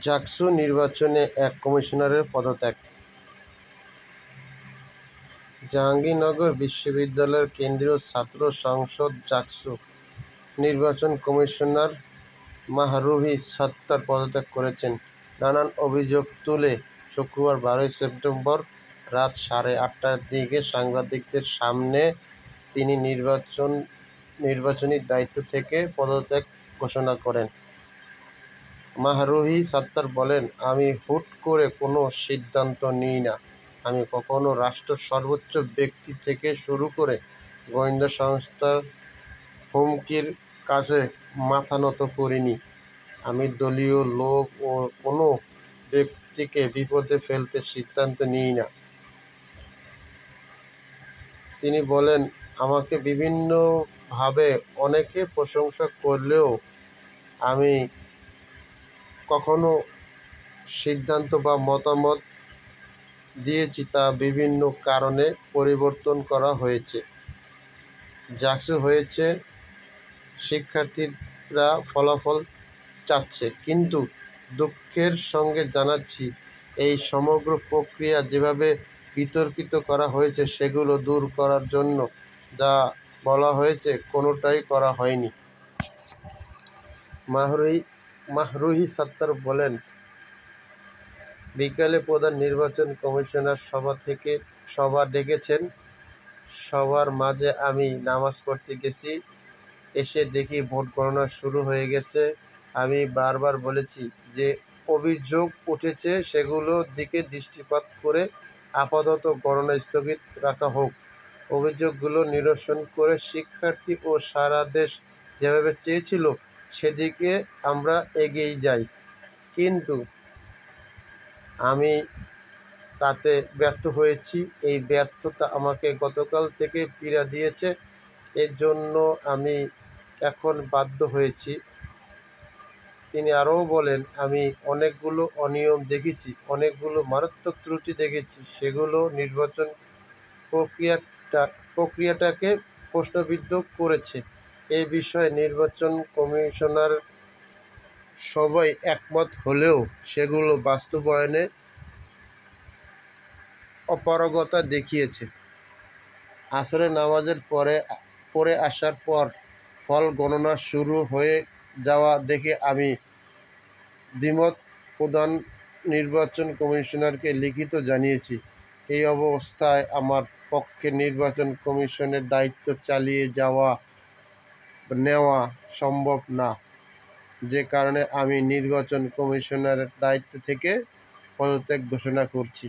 জাকসু নির্বাচনে এক কমিশনারের পদত্যাগ। জাহাঙ্গীরনগর বিশ্ববিদ্যালয়ের কেন্দ্রীয় ছাত্র সংসদ জাকসু নির্বাচন কমিশনার মাহরুহি সাত্তার পদত্যাগ করেছেন। নানান অভিযোগ তুলে শুক্রবার 12 সেপ্টেম্বর রাত 8:30টার দিকে সাংবাদিকদের সামনে তিনি নির্বাচনী দায়িত্ব থেকে পদত্যাগ ঘোষণা করেন। মাহরুহি সাত্তার বলেন, আমি হুট করে কোনো সিদ্ধান্ত নিই না। আমি কখনো রাষ্ট্রের সর্বোচ্চ ব্যক্তি থেকে শুরু করে গোয়েন্দা সংস্থার হুমকির কাছে মাথা নত করিনি। আমি দলীয় লোক ও কোনো ব্যক্তিকে বিপদে ফেলতে সিদ্ধান্ত নিই না। তিনি বলেন, আমাকে বিভিন্নভাবে অনেকে প্রশংসা করলেও আমি কখনো সিদ্ধান্ত বা মতামত দিয়েছি তা বিভিন্ন কারণে পরিবর্তন করা হয়েছে। জাকসু হয়েছে, শিক্ষার্থীরা ফলাফল চাচ্ছে, কিন্তু দুঃখের সঙ্গে জানাচ্ছি এই সমগ্র প্রক্রিয়া যেভাবে বিতর্কিত করা হয়েছে সেগুলো দূর করার জন্য যা বলা হয়েছে কোনোটাই করা হয়নি। মাহরুহি সাত্তার বলেন, বিকালে প্রধান নির্বাচন কমিশনার সভা ডেকেছেন। সবার মাঝে আমি নামাজ পড়তে গেছি। এসে দেখি ভোট গণনা শুরু হয়ে গেছে। আমি বারবার বলেছি যে অভিযোগ উঠেছে সেগুলোর দিকে দৃষ্টিপাত করে আপাতত গণনা স্থগিত রাখা হোক। অভিযোগগুলো নিরসন করে শিক্ষার্থী ও সারা দেশ যেভাবে চেয়েছিল সেদিকে আমরা এগিয়ে যাই, কিন্তু আমি তাতে ব্যর্থ হয়েছি। এই ব্যর্থতা আমাকে গতকাল থেকে পীড়া দিয়েছে। এর জন্য আমি এখন বাধ্য হয়েছি। তিনি আরও বলেন, আমি অনেকগুলো অনিয়ম দেখেছি, অনেকগুলো মারাত্মক ত্রুটি দেখেছি। সেগুলো নির্বাচন প্রক্রিয়াটাকে প্রশ্নবিদ্ধ করেছে। এ বিষয়ে নির্বাচন কমিশনার সবাই একমত হলেও সেগুলো বাস্তবায়নে অপারগতা দেখিয়েছে। আসরের নামাজের পরে আসার পর ফল গণনা শুরু হয়ে যাওয়া দেখে আমি দ্বিমত প্রধান নির্বাচন কমিশনারকে লিখিত জানিয়েছি। এই অবস্থায় আমার পক্ষে নির্বাচন কমিশনের দায়িত্ব চালিয়ে নেওয়া সম্ভব না, যে কারণে আমি নির্বাচন কমিশনারের দায়িত্ব থেকে পদত্যাগ ঘোষণা করছি।